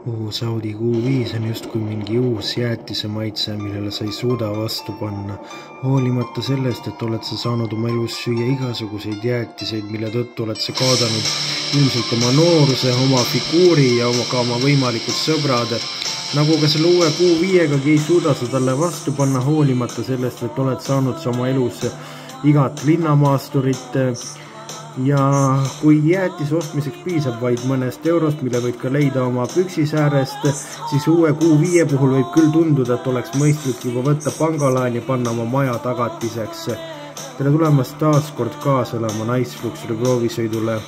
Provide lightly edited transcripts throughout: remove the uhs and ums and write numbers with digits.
Uus Audi Q5 on justkui mingi uus jäätise maitse, millele sa ei suuda vastu panna. Hoolimata sellest, et oled sa saanud oma elus süüa igasuguseid jäätiseid, mille tõttu oled sa kaadanud ilmselt oma nooruse, oma figuuri ja ka oma võimalikud sõbrad. Nagu ka selle uue Q5-gagi ei suuda sa talle vastu panna, hoolimata sellest, et oled saanud sa oma elus igat linnamaasturit. Ja kui jäätise ostmiseks piisab vaid mõnest eurost, mille võid ka leida oma püksisäärest, siis uue Q5 puhul võib küll tunduda, et oleks mõistlik juba võtta pangalaen ja panna oma maja tagatiseks. Tere tulemast taas kord kaasa elama Nice proovisõidule.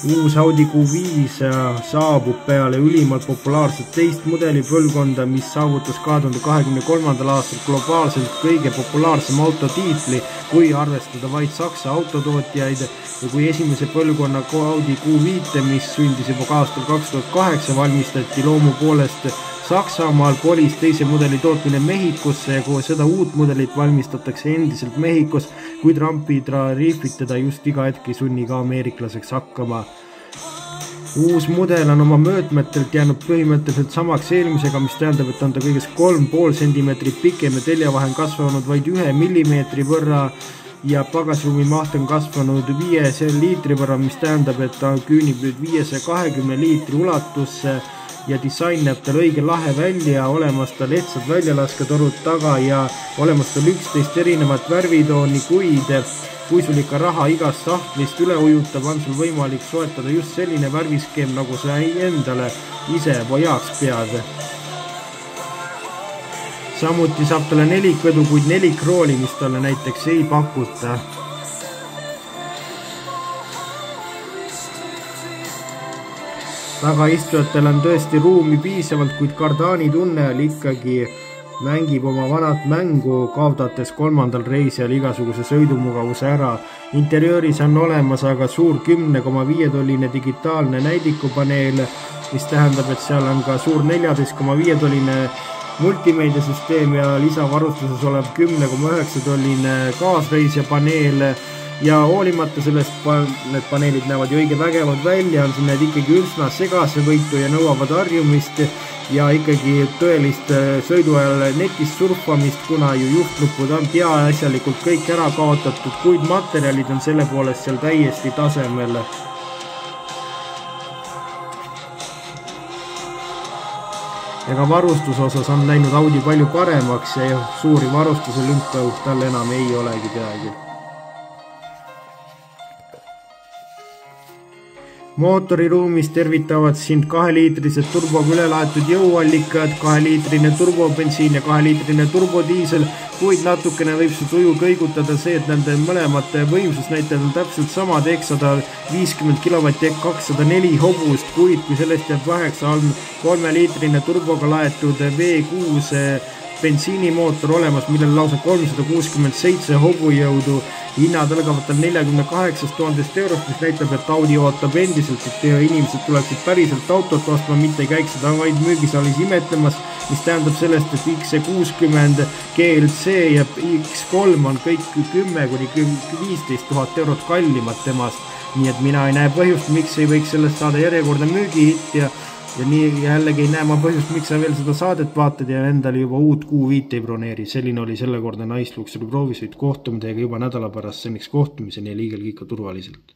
Uus Audi Q5 saabub peale ülimalt populaarset teist mudeli põlvkonda, mis saavutas 2023. aastal globaalselt kõige populaarsem autotiitli, kui arvestada vaid Saksa autotootjaid, ja kui esimese põlvkonna Audi Q5, mis sündis juba aastal 2008, valmistati loomu poolest Saksamaal, kolis teise mudeli tootmine Mehhikosse ja kui seda uut mudelit valmistatakse endiselt Mehhikos, kuid rampitariifid teda just iga hetk ei sunni ka ameeriklaseks hakkama. Uus mudel on oma möötmetelt jäänud põhimõtteliselt samaks eelmisega, mis tähendab, et on ta kõigest 3,5 cm pikem ja teljavahe on kasvanud vaid 1 millimeetri võrra ja pagasruumi maht on kasvanud 5 liitri võrra, mis tähendab, et ta küünib nüüd 520 liitri ulatusse ja disain näeb tal õige lahe välja, olemas tal ehtsad väljalasketorud taga ja olemas tal 11 erinevat värvitooni, kuid kui sul ikka raha igast sahtlist üle ujutab, on sul võimalik soetada just selline värviskeem, nagu sa endale ise heaks pead. Samuti saab talle nelikvedu, kuid nelikrooli, mis talle näiteks ei pakuta. Tagaistujatel on tõesti ruumi piisavalt, kuid Cardani tunnel ikkagi mängib oma vanat mängu, kaotates kolmandal reisijal igasuguse sõidumugavuse ära. Interiööris on olemas aga suur 10,5-tolline digitaalne näidikupaneel, mis tähendab, et seal on ka suur 14,5-tolline multimeediasüsteem ja lisavarustuses olev 10,9-tolline kaasreisija paneel. Ja hoolimata sellest, need paneelid näevad ju õige vägevad välja, on need ikkagi üsna segase võitu ja nõuavad harjumist ja ikkagi tõelist sõidu ajal netist surfamist, kuna ju juhtnupud on peaasjalikult kõik ära kaotatud, kuid materjalid on selle poolest seal täiesti tasemel. Ja ka varustuse osas on läinud Audi palju paremaks ja suuri varustuse lünka tal enam ei olegi peagi. Mootoriruumis tervitavad sind 2-liitrised turboga ülelaetud jõuallikad, 2-liitrine turbobensiin ja 2-liitrine turbodiisel, kuid natukene võib su tuju kõigutada see, et nende mõlemate võimsusnäitajad on täpselt samad ehk 150 kW ehk 204 hobust, kuid kui sellest jääb vaheks on 3-liitrine turboga laetud V6 bensiinimootor olemas, millel lausa 367 hobujõudu. Hinnad algavad tal 48 000 eurost, mis näitab, et Audi ootab endiselt, et inimesed tuleksid päriselt autot ostma, mitte ei käiks seda vaid müügisaalis imetlemas, mis tähendab sellest, et XC60, GLC ja X3 on kõik 10–15 000 eurot kallimad temast. Nii et mina ei näe põhjust, miks ei võiks sellest saada järjekordne müügihitt ja nii jällegi ei näe ma põhjust, miks sa veel seda saadet vaatad ja endale juba uut Q5 ei broneeri. Selline oli sellekordne Nice proovisõit, kohtume teiega juba nädala pärast, seniks kohtumiseni ja liigelge ikka turvaliselt.